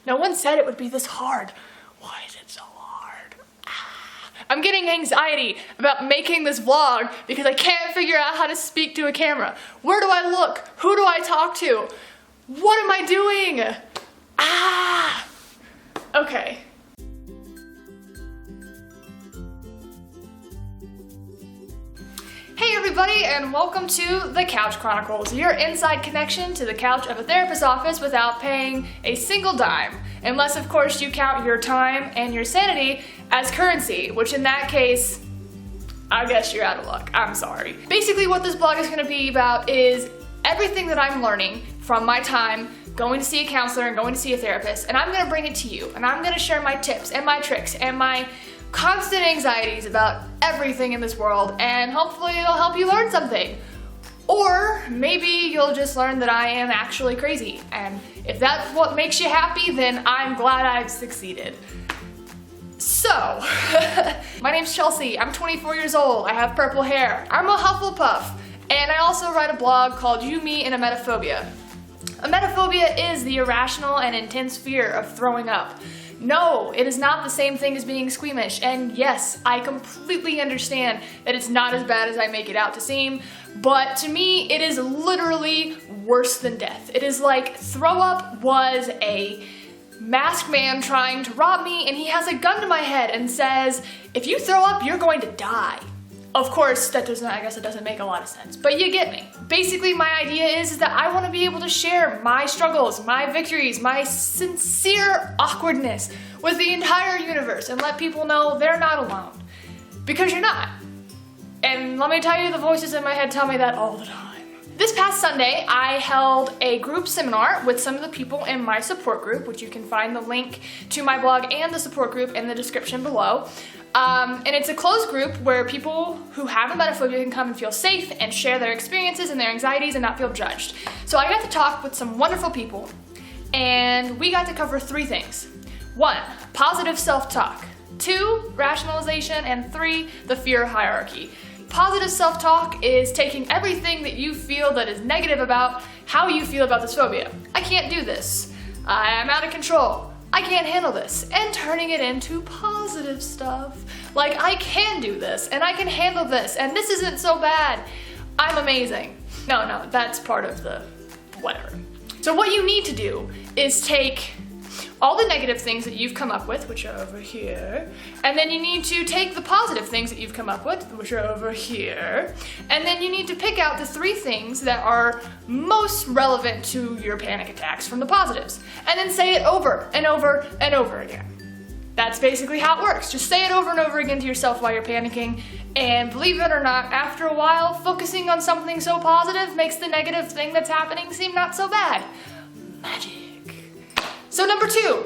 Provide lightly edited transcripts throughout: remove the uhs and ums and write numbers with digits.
No one said it would be this hard. Why is it so hard? I'm getting anxiety about making this vlog because I can't figure out how to speak to a camera. Where do I look? Who do I talk to? What am I doing? Okay. Hey everybody, and welcome to the Couch Chronicles, your inside connection to the couch of a therapist's office without paying a single dime. Unless, of course, you count your time and your sanity as currency, which in that case, I guess you're out of luck. I'm sorry. Basically, what this blog is going to be about is everything that I'm learning from my time going to see a counselor and going to see a therapist, and I'm going to bring it to you, and I'm going to share my tips and my tricks and my constant anxieties about everything in this world, and hopefully it'll help you learn something. Or maybe you'll just learn that I am actually crazy, and if that's what makes you happy, then I'm glad I've succeeded. So, my name's Chelsie, I'm 24 years old, I have purple hair, I'm a Hufflepuff, and I also write a blog called You, Me, and Emetophobia. Emetophobia is the irrational and intense fear of throwing up. No, it is not the same thing as being squeamish, and yes, I completely understand that it's not as bad as I make it out to seem, but to me, it is literally worse than death. It is like throw up was a masked man trying to rob me, and he has a gun to my head and says, if you throw up, you're going to die. Of course, I guess it doesn't make a lot of sense, but you get me. Basically, my idea is that I want to be able to share my struggles, my victories, my sincere awkwardness with the entire universe and let people know they're not alone. Because you're not. And let me tell you, the voices in my head tell me that all the time. This past Sunday, I held a group seminar with some of the people in my support group, which you can find the link to my blog and the support group in the description below. And it's a closed group where people who have emetophobia can come and feel safe and share their experiences and their anxieties and not feel judged. So I got to talk with some wonderful people, and we got to cover 3 things. 1, positive self-talk. 2, rationalization. And 3, the fear hierarchy. Positive self-talk is taking everything that you feel that is negative about how you feel about this phobia. I can't do this. I'm out of control. I can't handle this, and turning it into positive stuff. Like, I can do this, and I can handle this, and this isn't so bad. I'm amazing. No, that's part of the whatever. So what you need to do is take all the negative things that you've come up with, which are over here, and then you need to take the positive things that you've come up with, which are over here, and then you need to pick out the 3 things that are most relevant to your panic attacks from the positives, and then say it over and over and over again. That's basically how it works. Just say it over and over again to yourself while you're panicking, and believe it or not, after a while, focusing on something so positive makes the negative thing that's happening seem not so bad. Magic. So number 2,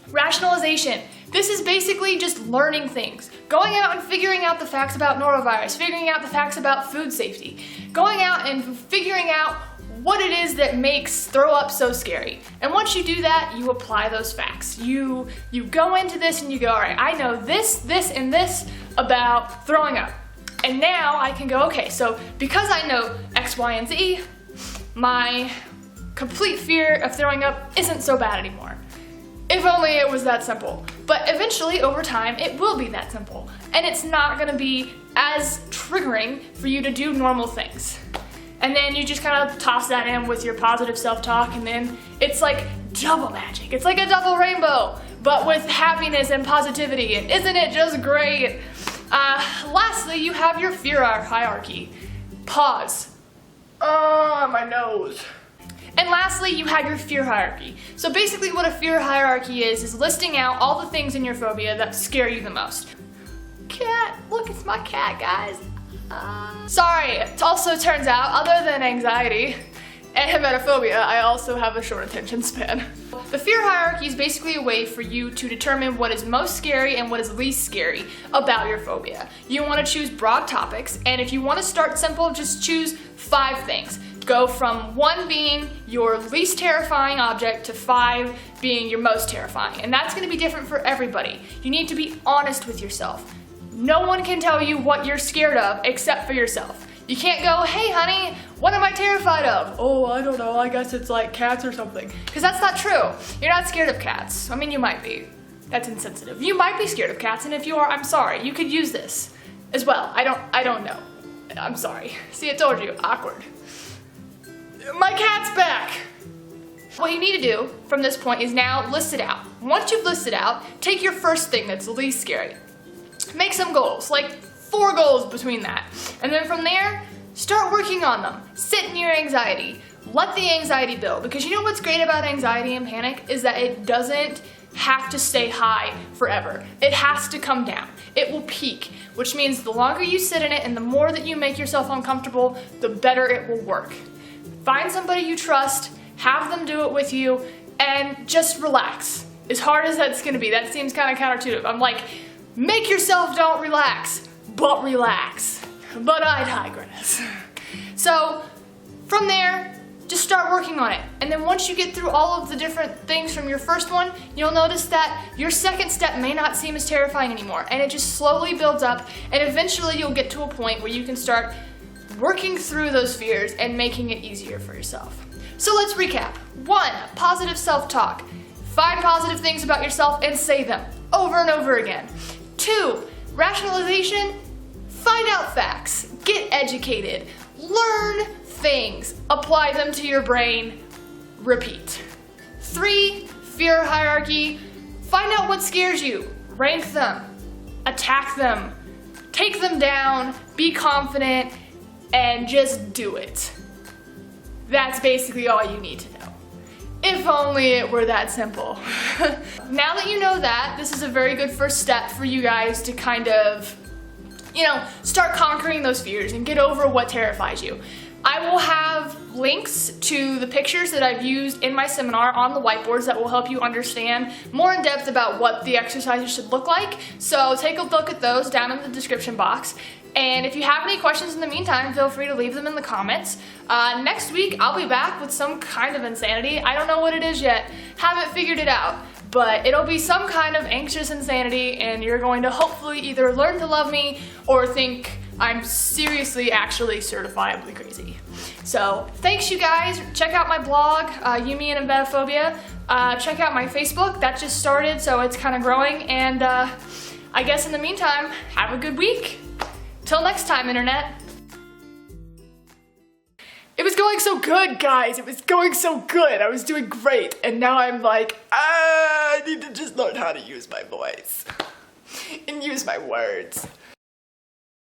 rationalization. This is basically just learning things. Going out and figuring out the facts about norovirus, figuring out the facts about food safety, going out and figuring out what it is that makes throw up so scary. And once you do that, you apply those facts. You go into this and you go, all right, I know this, and this about throwing up. And now I can go, okay, so because I know X, Y, and Z, my complete fear of throwing up isn't so bad anymore. If only it was that simple. But eventually, over time, it will be that simple. And it's not gonna be as triggering for you to do normal things. And then you just kind of toss that in with your positive self-talk, and then it's like double magic. It's like a double rainbow, but with happiness and positivity. And isn't it just great? Lastly, you have your fear hierarchy. Pause. My nose. And lastly, you have your fear hierarchy. So basically what a fear hierarchy is listing out all the things in your phobia that scare you the most. Cat, look, it's my cat, guys. Sorry, it also turns out, other than anxiety and emetophobia, I also have a short attention span. The fear hierarchy is basically a way for you to determine what is most scary and what is least scary about your phobia. You want to choose broad topics, and if you want to start simple, just choose 5 things. Go from 1 being your least terrifying object to 5 being your most terrifying. And that's gonna be different for everybody. You need to be honest with yourself. No one can tell you what you're scared of except for yourself. You can't go, hey honey, what am I terrified of? Oh, I don't know, I guess it's like cats or something. Because that's not true. You're not scared of cats. I mean, you might be. That's insensitive. You might be scared of cats, and if you are, I'm sorry. You could use this as well. I don't know. I'm sorry. See, I told you, awkward. My cat's back. What you need to do from this point is now list it out. Once you've listed out, take your first thing that's the least scary. Make some goals, like 4 goals between that. And then from there, start working on them. Sit in your anxiety. Let the anxiety build. Because you know what's great about anxiety and panic is that it doesn't have to stay high forever. It has to come down. It will peak, which means the longer you sit in it and the more that you make yourself uncomfortable, the better it will work. Find somebody you trust, have them do it with you, and just relax. As hard as that's gonna be, that seems kind of counterintuitive. I'm like, make yourself don't relax, but relax. But I digress. So from there, just start working on it. And then once you get through all of the different things from your first one, you'll notice that your second step may not seem as terrifying anymore. And it just slowly builds up, and eventually you'll get to a point where you can start working through those fears and making it easier for yourself. So let's recap. 1, positive self-talk. Find positive things about yourself and say them over and over again. 2, rationalization. Find out facts. Get educated. Learn things. Apply them to your brain. Repeat. 3, fear hierarchy. Find out what scares you. Rank them. Attack them. Take them down. Be confident. And just do it. That's basically all you need to know. If only it were that simple. Now that you know that, this is a very good first step for you guys to kind of, start conquering those fears and get over what terrifies you. I will have links to the pictures that I've used in my seminar on the whiteboards that will help you understand more in depth about what the exercises should look like. So take a look at those down in the description box. And if you have any questions in the meantime, feel free to leave them in the comments. Next week, I'll be back with some kind of insanity. I don't know what it is yet. Haven't figured it out. But it'll be some kind of anxious insanity, and you're going to hopefully either learn to love me or think I'm seriously, actually certifiably crazy. So thanks, you guys. Check out my blog, Yumi and Emetophobia. Check out my Facebook. That just started, so it's kind of growing. And I guess in the meantime, have a good week. Till next time, Internet. It was going so good, guys. It was going so good. I was doing great. And now I'm like, I need to just learn how to use my voice and use my words.